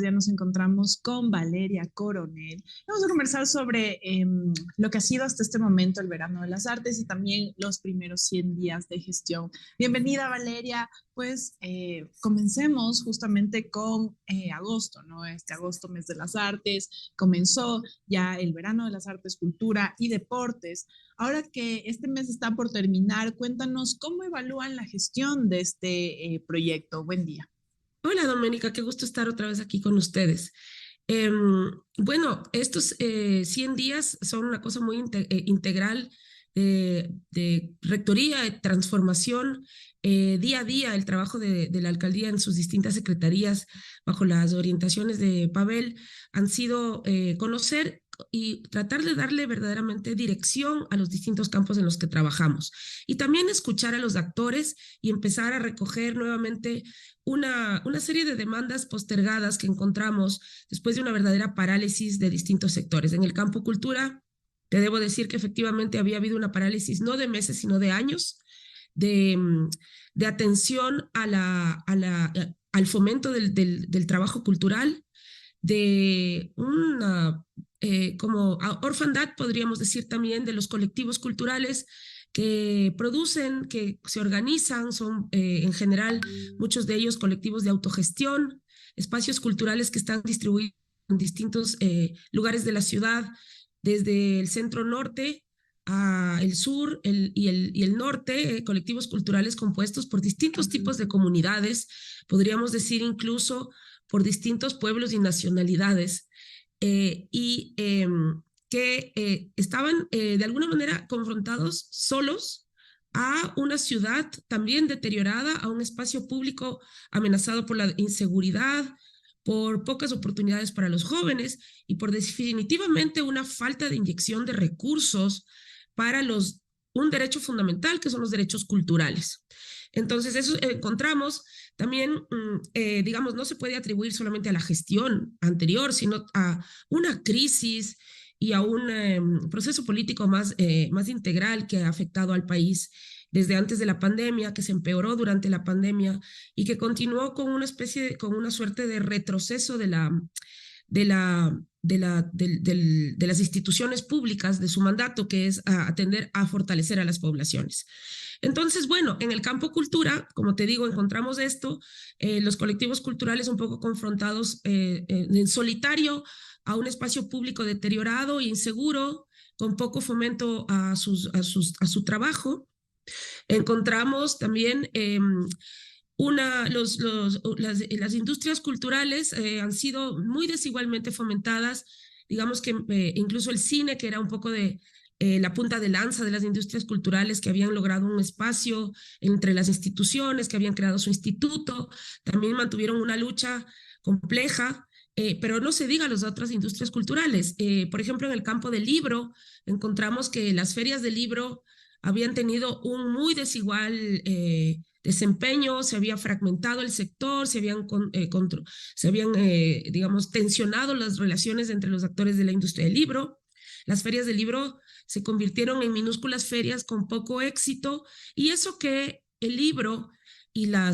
Ya nos encontramos con Valeria Coronel. Vamos a conversar sobre lo que ha sido hasta este momento el verano de las artes y también los primeros 100 días de gestión. Bienvenida, Valeria. Pues comencemos justamente con agosto, ¿no? Este agosto, mes de las artes, comenzó ya el verano de las artes, cultura y deportes. Ahora que este mes está por terminar, cuéntanos cómo evalúan la gestión de este proyecto. Buen día. Hola Doménica, qué gusto estar otra vez aquí con ustedes. Bueno, estos 100 días son una cosa muy integral de rectoría, de transformación, día a día el trabajo de la alcaldía en sus distintas secretarías bajo las orientaciones de Pavel han sido conocer y tratar de darle verdaderamente dirección a los distintos campos en los que trabajamos y también escuchar a los actores y empezar a recoger nuevamente una serie de demandas postergadas que encontramos después de una verdadera parálisis de distintos sectores. En el campo cultura, te debo decir que efectivamente había habido una parálisis no de meses, sino de años de, de atención al fomento del trabajo cultural, de una como orfandad, podríamos decir también, de los colectivos culturales que producen, que se organizan, son en general muchos de ellos colectivos de autogestión, espacios culturales que están distribuidos en distintos lugares de la ciudad, desde el centro norte a el sur y el norte, colectivos culturales compuestos por distintos tipos de comunidades, podríamos decir incluso por distintos pueblos y nacionalidades, y que estaban de alguna manera confrontados solos a una ciudad también deteriorada, a un espacio público amenazado por la inseguridad, por pocas oportunidades para los jóvenes y por definitivamente una falta de inyección de recursos para un derecho fundamental que son los derechos culturales. Entonces, eso encontramos también, digamos, no se puede atribuir solamente a la gestión anterior, sino a una crisis y a un proceso político más integral que ha afectado al país desde antes de la pandemia, que se empeoró durante la pandemia y que continuó con con una suerte de retroceso de de las instituciones públicas, de su mandato, que es atender a fortalecer a las poblaciones. Entonces, bueno, en el campo cultura, como te digo, encontramos esto, los colectivos culturales un poco confrontados en solitario a un espacio público deteriorado e inseguro, con poco fomento a su trabajo. Encontramos también las industrias culturales han sido muy desigualmente fomentadas, digamos que incluso el cine, que era un poco de la punta de lanza de las industrias culturales que habían logrado un espacio entre las instituciones, que habían creado su instituto, también mantuvieron una lucha compleja, pero no se diga las otras industrias culturales. Por ejemplo, en el campo del libro, encontramos que las ferias del libro habían tenido un muy desigual desempeño, se había fragmentado el sector, se habían digamos, tensionado las relaciones entre los actores de la industria del libro. Las ferias del libro se convirtieron en minúsculas ferias con poco éxito y eso que el libro y la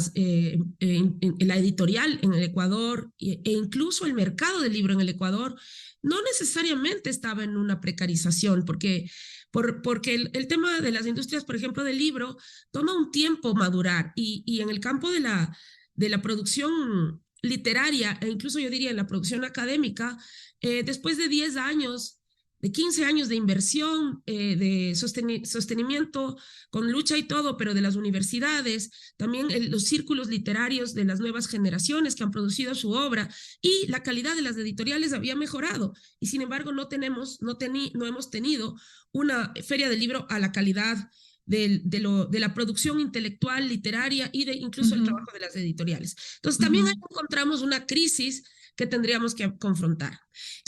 editorial en el Ecuador e incluso el mercado del libro en el Ecuador no necesariamente estaba en una precarización, porque el tema de las industrias, por ejemplo, del libro, toma un tiempo madurar y en el campo de la producción literaria e incluso yo diría en la producción académica, después de 10 años de 15 años de inversión, de sostenimiento con lucha y todo, pero de las universidades, también los círculos literarios de las nuevas generaciones que han producido su obra y la calidad de las editoriales había mejorado. Y sin embargo no hemos tenido una feria del libro a la calidad de la producción intelectual, literaria y de incluso el Ujú, trabajo de las editoriales. Entonces también ahí ujú. encontramos una crisis que tendríamos que confrontar.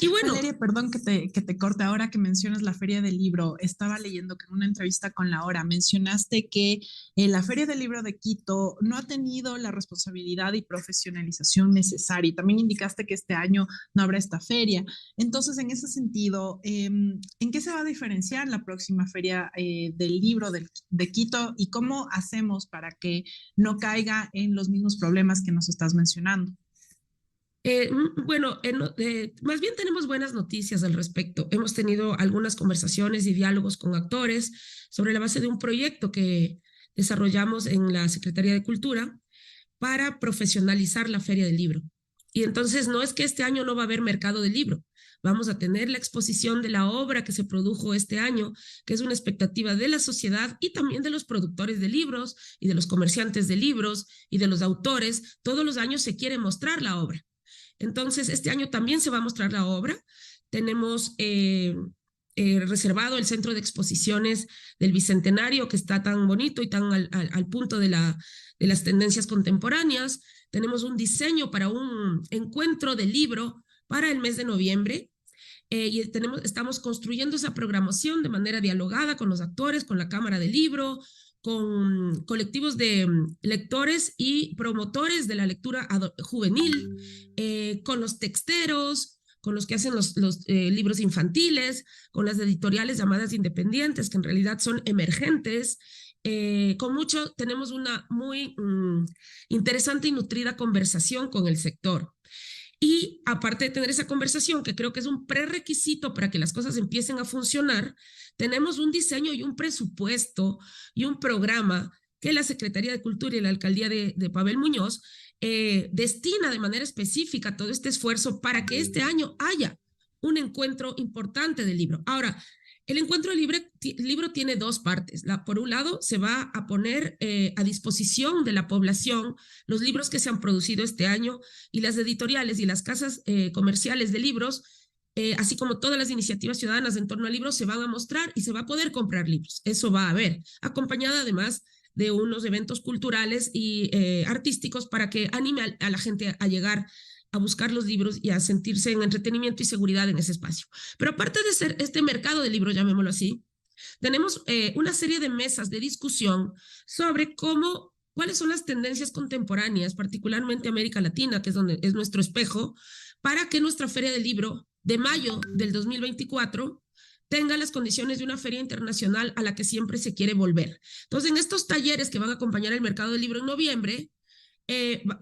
Y bueno, Valeria, perdón que te corte ahora que mencionas la Feria del Libro. Estaba leyendo que en una entrevista con La Hora mencionaste que la Feria del Libro de Quito no ha tenido la responsabilidad y profesionalización necesaria. Y también indicaste que este año no habrá esta feria. Entonces, en ese sentido, ¿en qué se va a diferenciar la próxima Feria del Libro de Quito y cómo hacemos para que no caiga en los mismos problemas que nos estás mencionando? Bueno, más bien tenemos buenas noticias al respecto. Hemos tenido algunas conversaciones y diálogos con actores sobre la base de un proyecto que desarrollamos en la Secretaría de Cultura para profesionalizar la Feria del Libro. Y entonces no es que este año no va a haber mercado del libro, vamos a tener la exposición de la obra que se produjo este año, que es una expectativa de la sociedad y también de los productores de libros y de los comerciantes de libros y de los autores. Todos los años se quiere mostrar la obra. Entonces, este año también se va a mostrar la obra. Tenemos reservado el centro de exposiciones del Bicentenario, que está tan bonito y tan al punto de las tendencias contemporáneas. Tenemos un diseño para un encuentro de libro para el mes de noviembre. Y estamos construyendo esa programación de manera dialogada con los actores, con la Cámara del Libro, con colectivos de lectores y promotores de la lectura juvenil, con los texteros, con los que hacen los libros infantiles, con las editoriales llamadas independientes, que en realidad son emergentes. Con mucho, tenemos una muy interesante y nutrida conversación con el sector. Y aparte de tener esa conversación, que creo que es un prerequisito para que las cosas empiecen a funcionar, tenemos un diseño y un presupuesto y un programa que la Secretaría de Cultura y la Alcaldía de Pavel Muñoz destina de manera específica todo este esfuerzo para que este año haya un encuentro importante del libro. Ahora, el encuentro del libro tiene dos partes. Por un lado, se va a poner a disposición de la población los libros que se han producido este año y las editoriales y las casas comerciales de libros, así como todas las iniciativas ciudadanas en torno al libro, se van a mostrar y se va a poder comprar libros. Eso va a haber, acompañada además de unos eventos culturales y artísticos para que anime a la gente a llegar a buscar los libros y a sentirse en entretenimiento y seguridad en ese espacio. Pero aparte de ser este mercado de libros, llamémoslo así, tenemos una serie de mesas de discusión sobre cuáles son las tendencias contemporáneas, particularmente América Latina, que es donde es nuestro espejo, para que nuestra Feria del Libro de mayo del 2024 tenga las condiciones de una feria internacional a la que siempre se quiere volver. Entonces, en estos talleres que van a acompañar el mercado del libro en noviembre,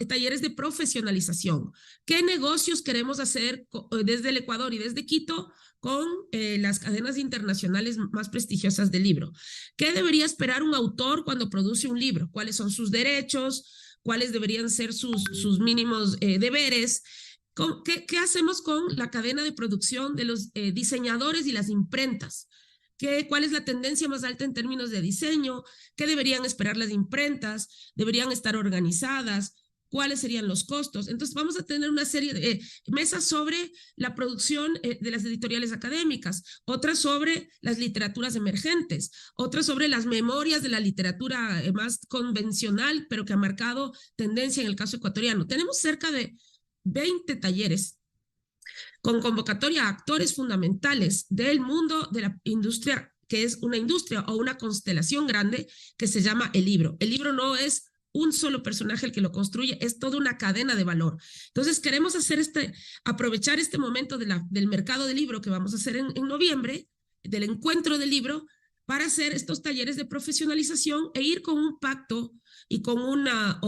talleres de profesionalización. ¿Qué negocios queremos hacer desde el Ecuador y desde Quito con las cadenas internacionales más prestigiosas del libro? ¿Qué debería esperar un autor cuando produce un libro? ¿Cuáles son sus derechos? ¿Cuáles deberían ser sus mínimos deberes? ¿Qué hacemos con la cadena de producción de los diseñadores y las imprentas? ¿Cuál es la tendencia más alta en términos de diseño? ¿Qué deberían esperar las imprentas? ¿Deberían estar organizadas? ¿Cuáles serían los costos? Entonces vamos a tener una serie de mesas sobre la producción de las editoriales académicas, otras sobre las literaturas emergentes, otras sobre las memorias de la literatura más convencional, pero que ha marcado tendencia en el caso ecuatoriano. Tenemos cerca de 20 talleres con convocatoria a actores fundamentales del mundo de la industria, que es una industria o una constelación grande que se llama el libro. El libro no es un solo personaje el que lo construye, es toda una cadena de valor. Entonces queremos aprovechar este momento del mercado del libro que vamos a hacer en noviembre, del encuentro del libro, para hacer estos talleres de profesionalización e ir con un pacto y con una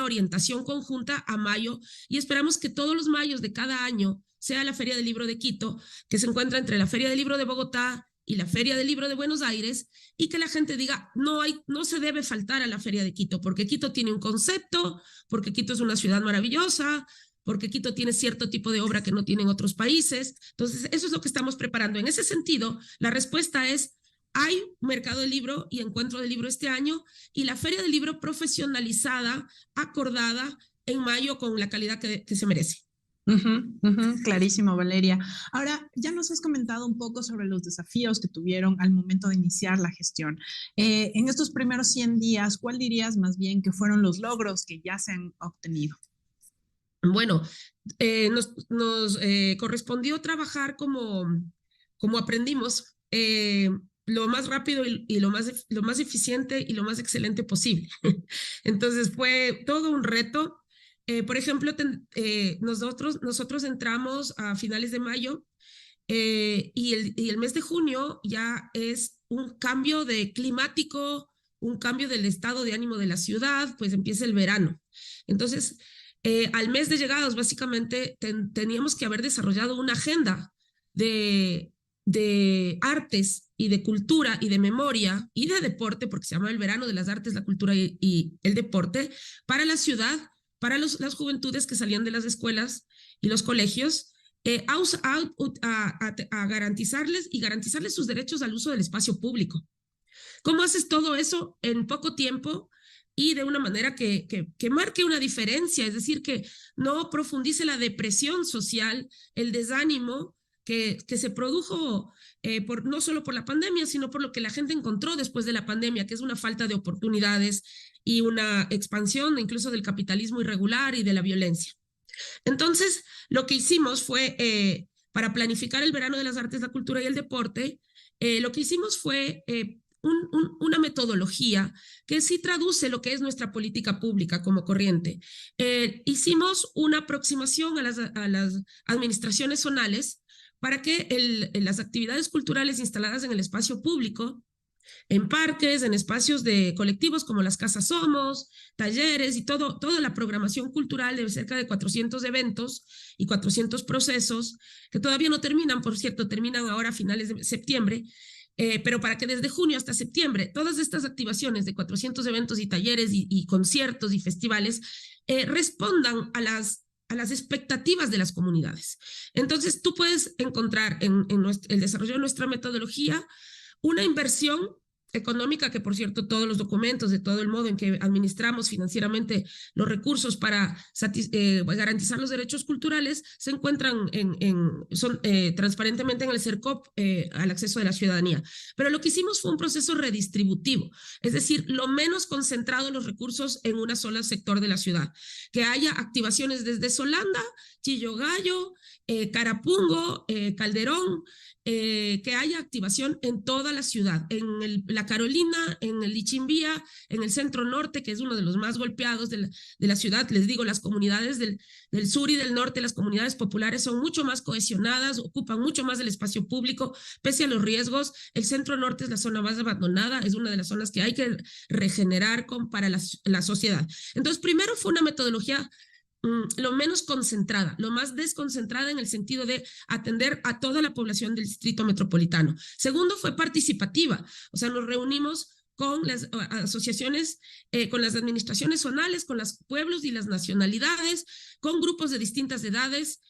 orientación conjunta a mayo, y esperamos que todos los mayos de cada año sea la Feria del Libro de Quito, que se encuentra entre la Feria del Libro de Bogotá y la Feria del Libro de Buenos Aires, y que la gente diga, no se debe faltar a la Feria de Quito, porque Quito tiene un concepto, porque Quito es una ciudad maravillosa, porque Quito tiene cierto tipo de obra que no tienen otros países. Entonces, eso es lo que estamos preparando. En ese sentido, la respuesta es, hay mercado del libro y encuentro del libro este año, y la Feria del Libro profesionalizada, acordada en mayo con la calidad que se merece. Clarísimo, Valeria. Ahora, ya nos has comentado un poco sobre los desafíos que tuvieron al momento de iniciar la gestión. En estos primeros 100 días, ¿cuál dirías más bien que fueron los logros que ya se han obtenido? Bueno, nos correspondió trabajar como aprendimos, lo más rápido y lo más eficiente y lo más excelente posible. Entonces fue todo un reto. Por ejemplo, nosotros entramos a finales de mayo y el mes de junio ya es un cambio climático, un cambio del estado de ánimo de la ciudad, pues empieza el verano. Entonces, Al mes de llegados, básicamente, teníamos que haber desarrollado una agenda de artes y de cultura y de memoria y de deporte, porque se llama el verano de las artes, la cultura y el deporte, para la ciudad, para las juventudes que salían de las escuelas y los colegios, a garantizarles sus derechos al uso del espacio público. ¿Cómo haces todo eso en poco tiempo y de una manera que marque una diferencia? Es decir, que no profundice la depresión social, el desánimo que se produjo no solo por la pandemia, sino por lo que la gente encontró después de la pandemia, que es una falta de oportunidades y una expansión incluso del capitalismo irregular y de la violencia. Entonces, lo que hicimos fue, para planificar el verano de las artes, la cultura y el deporte, lo que hicimos fue una metodología que sí traduce lo que es nuestra política pública como corriente. Hicimos una aproximación a las administraciones zonales para que las actividades culturales instaladas en el espacio público, en parques, en espacios de colectivos como las Casas Somos, talleres y toda la programación cultural de cerca de 400 eventos y 400 procesos, que todavía no terminan, por cierto, terminan ahora a finales de septiembre, pero para que desde junio hasta septiembre todas estas activaciones de 400 eventos y talleres y conciertos y festivales respondan a las expectativas de las comunidades. Entonces, tú puedes encontrar en el desarrollo de nuestra metodología una inversión económica, que por cierto todos los documentos de todo el modo en que administramos financieramente los recursos para garantizar los derechos culturales se encuentran transparentemente en el CERCOP al acceso de la ciudadanía. Pero lo que hicimos fue un proceso redistributivo, es decir, lo menos concentrado los recursos en un solo sector de la ciudad, que haya activaciones desde Solanda, Chillogallo, Carapungo, Calderón, que haya activación en toda la ciudad, en la Carolina, en el Lichimbía, en el centro norte, que es uno de los más golpeados de la ciudad. Les digo, las comunidades del sur y del norte, las comunidades populares son mucho más cohesionadas, ocupan mucho más del espacio público, pese a los riesgos. El centro norte es la zona más abandonada, es una de las zonas que hay que regenerar para la sociedad. Entonces, primero fue una metodología lo menos concentrada, lo más desconcentrada en el sentido de atender a toda la población del distrito metropolitano. Segundo, fue participativa, o sea, nos reunimos con las asociaciones, con las administraciones zonales, con los pueblos y las nacionalidades, con grupos de distintas edades,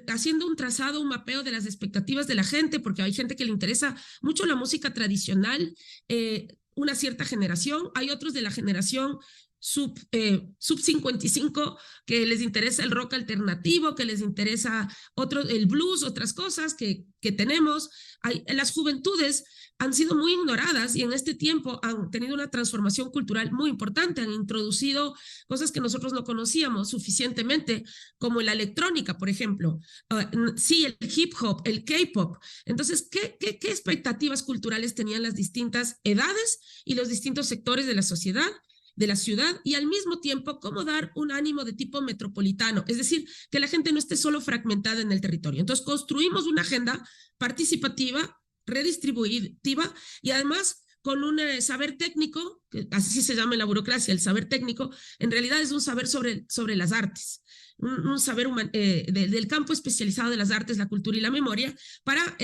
haciendo un trazado, un mapeo de las expectativas de la gente, porque hay gente que le interesa mucho la música tradicional, una cierta generación, hay otros de la generación sub 55 que les interesa el rock alternativo, que les interesa el blues, otras cosas que tenemos. Las juventudes han sido muy ignoradas y en este tiempo han tenido una transformación cultural muy importante, han introducido cosas que nosotros no conocíamos suficientemente, como la electrónica, por ejemplo, sí, el hip hop, el K-pop. Entonces, ¿qué expectativas culturales tenían las distintas edades y los distintos sectores de la sociedad, de la ciudad, y al mismo tiempo cómo dar un ánimo de tipo metropolitano, es decir, que la gente no esté solo fragmentada en el territorio? Entonces construimos una agenda participativa, redistributiva y además con un saber técnico, que así se llama en la burocracia, el saber técnico, en realidad es un saber sobre las artes, un saber del campo especializado de las artes, la cultura y la memoria, para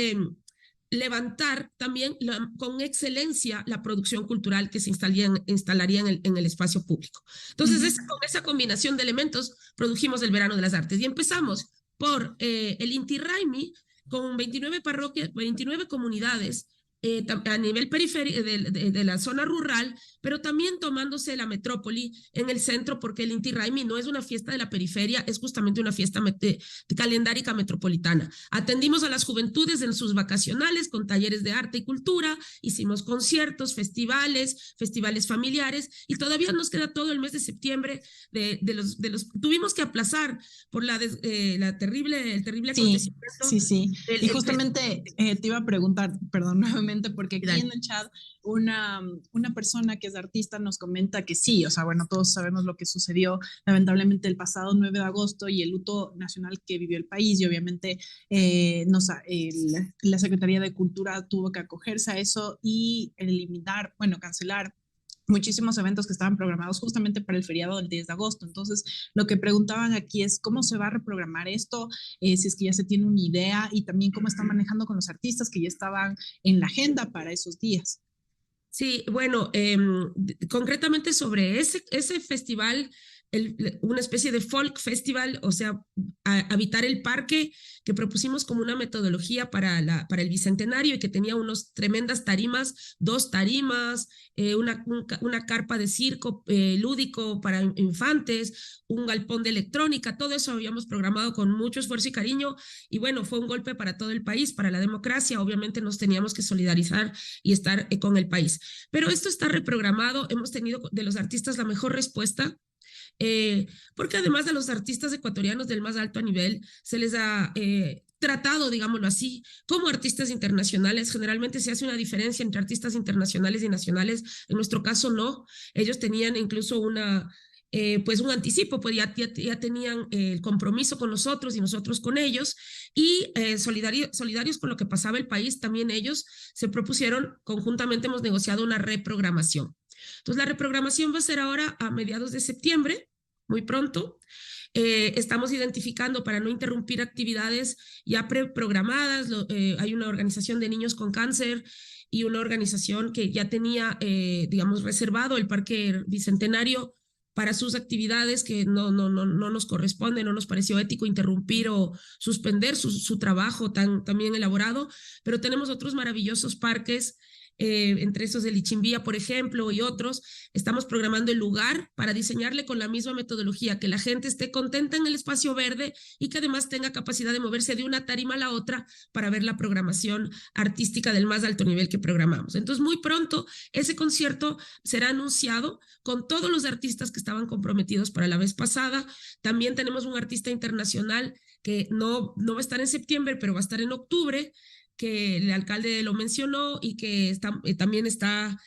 levantar también con excelencia la producción cultural que se instalaría en el espacio público. Entonces, con esa combinación de elementos produjimos el Verano de las Artes y empezamos por el Inti Raymi con 29 parroquias, 29 comunidades a nivel periférico de la zona rural, pero también tomándose la metrópoli en el centro, porque el Inti Raymi no es una fiesta de la periferia, es justamente una fiesta calendárica metropolitana. Atendimos a las juventudes en sus vacacionales con talleres de arte y cultura, hicimos conciertos, festivales familiares, y todavía nos queda todo el mes de septiembre tuvimos que aplazar por el terrible acontecimiento. Sí. Y justamente te iba a preguntar, perdón, nuevamente, porque aquí en el chat una persona que es artista nos comenta que sí, o sea, bueno, todos sabemos lo que sucedió lamentablemente el pasado 9 de agosto y el luto nacional que vivió el país, y obviamente la Secretaría de Cultura tuvo que acogerse a eso y cancelar muchísimos eventos que estaban programados justamente para el feriado del 10 de agosto. Entonces, lo que preguntaban aquí es cómo se va a reprogramar esto, si es que ya se tiene una idea y también cómo están manejando con los artistas que ya estaban en la agenda para esos días. Sí, bueno, concretamente sobre ese festival, una especie de folk festival, o sea, habitar el parque que propusimos como una metodología para el Bicentenario y que tenía unas tremendas tarimas, 2 tarimas, una carpa de circo lúdico para infantes, un galpón de electrónica, todo eso habíamos programado con mucho esfuerzo y cariño y bueno, fue un golpe para todo el país, para la democracia, obviamente nos teníamos que solidarizar y estar con el país. Pero esto está reprogramado, hemos tenido de los artistas la mejor respuesta, porque además de los artistas ecuatorianos del más alto nivel, se les ha tratado, digámoslo así, como artistas internacionales. Generalmente se hace una diferencia entre artistas internacionales y nacionales, en nuestro caso no, ellos tenían incluso pues un anticipo, pues ya tenían el compromiso con nosotros y nosotros con ellos, y solidarios con lo que pasaba el país, también ellos se propusieron, conjuntamente hemos negociado una reprogramación. Entonces la reprogramación va a ser ahora a mediados de septiembre, muy pronto. Estamos identificando para no interrumpir actividades ya preprogramadas. Hay una organización de niños con cáncer y una organización que ya tenía, digamos, reservado el Parque Bicentenario para sus actividades que no nos corresponde, no nos pareció ético interrumpir o suspender su trabajo tan bien elaborado, pero tenemos otros maravillosos parques, entre esos el Ichimbía, por ejemplo, y otros. Estamos programando el lugar para diseñarle con la misma metodología, que la gente esté contenta en el espacio verde y que además tenga capacidad de moverse de una tarima a la otra para ver la programación artística del más alto nivel que programamos. Entonces, muy pronto ese concierto será anunciado con todos los artistas que estaban comprometidos para la vez pasada. También tenemos un artista internacional que no va a estar en septiembre, pero va a estar en octubre, que el alcalde lo mencionó y que también está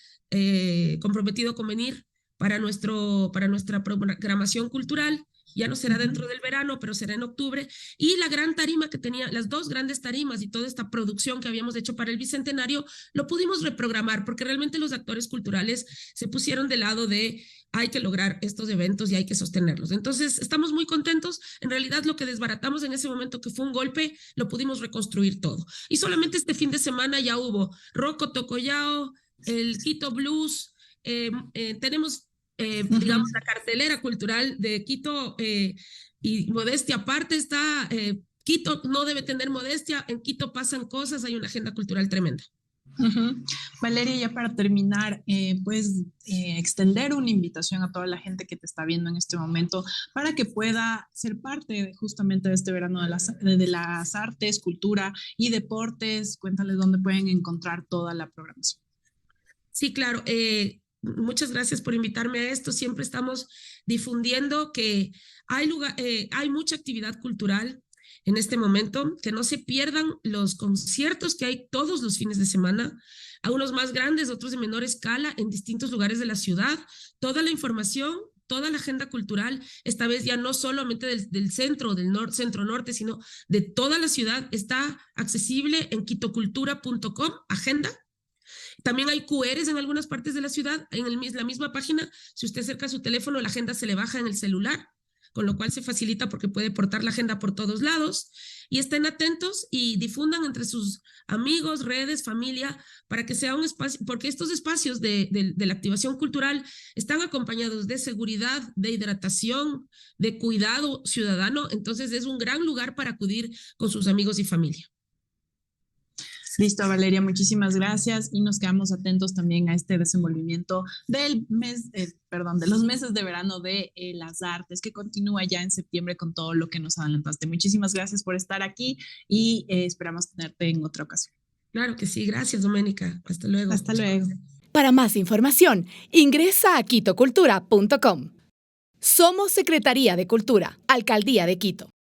comprometido con venir para nuestra programación cultural. Ya no será dentro del verano, pero será en octubre. Y la gran tarima que tenía, las 2 grandes tarimas y toda esta producción que habíamos hecho para el Bicentenario, lo pudimos reprogramar porque realmente los actores culturales se pusieron del lado de hay que lograr estos eventos y hay que sostenerlos. Entonces, estamos muy contentos. En realidad, lo que desbaratamos en ese momento, que fue un golpe, lo pudimos reconstruir todo. Y solamente este fin de semana ya hubo Rocco Tocoyao, el Quito Blues, tenemos digamos, la cartelera cultural de Quito, y modestia aparte está, Quito no debe tener modestia, en Quito pasan cosas, hay una agenda cultural tremenda. Valeria, ya para terminar, puedes extender una invitación a toda la gente que te está viendo en este momento para que pueda ser parte justamente de este verano de las artes, cultura y deportes. Cuéntales dónde pueden encontrar toda la programación. Sí, claro. Muchas gracias por invitarme a esto. Siempre estamos difundiendo que hay mucha actividad cultural en este momento, que no se pierdan los conciertos que hay todos los fines de semana, algunos más grandes, otros de menor escala, en distintos lugares de la ciudad. Toda la información, toda la agenda cultural, esta vez ya no solamente del centro, del centro-norte, sino de toda la ciudad, está accesible en quitocultura.com, agenda. También hay QRs en algunas partes de la ciudad, en la misma página. Si usted acerca su teléfono, la agenda se le baja en el celular, con lo cual se facilita porque puede portar la agenda por todos lados. Y estén atentos y difundan entre sus amigos, redes, familia, para que sea un espacio, porque estos espacios de la activación cultural están acompañados de seguridad, de hidratación, de cuidado ciudadano. Entonces es un gran lugar para acudir con sus amigos y familia. Listo, Valeria, muchísimas gracias y nos quedamos atentos también a este desenvolvimiento del mes, de los meses de verano de las artes que continúa ya en septiembre con todo lo que nos adelantaste. Muchísimas gracias por estar aquí y esperamos tenerte en otra ocasión. Claro que sí, gracias, Doménica. Hasta luego. Hasta luego. Para más información, ingresa a quitocultura.com. Somos Secretaría de Cultura, Alcaldía de Quito.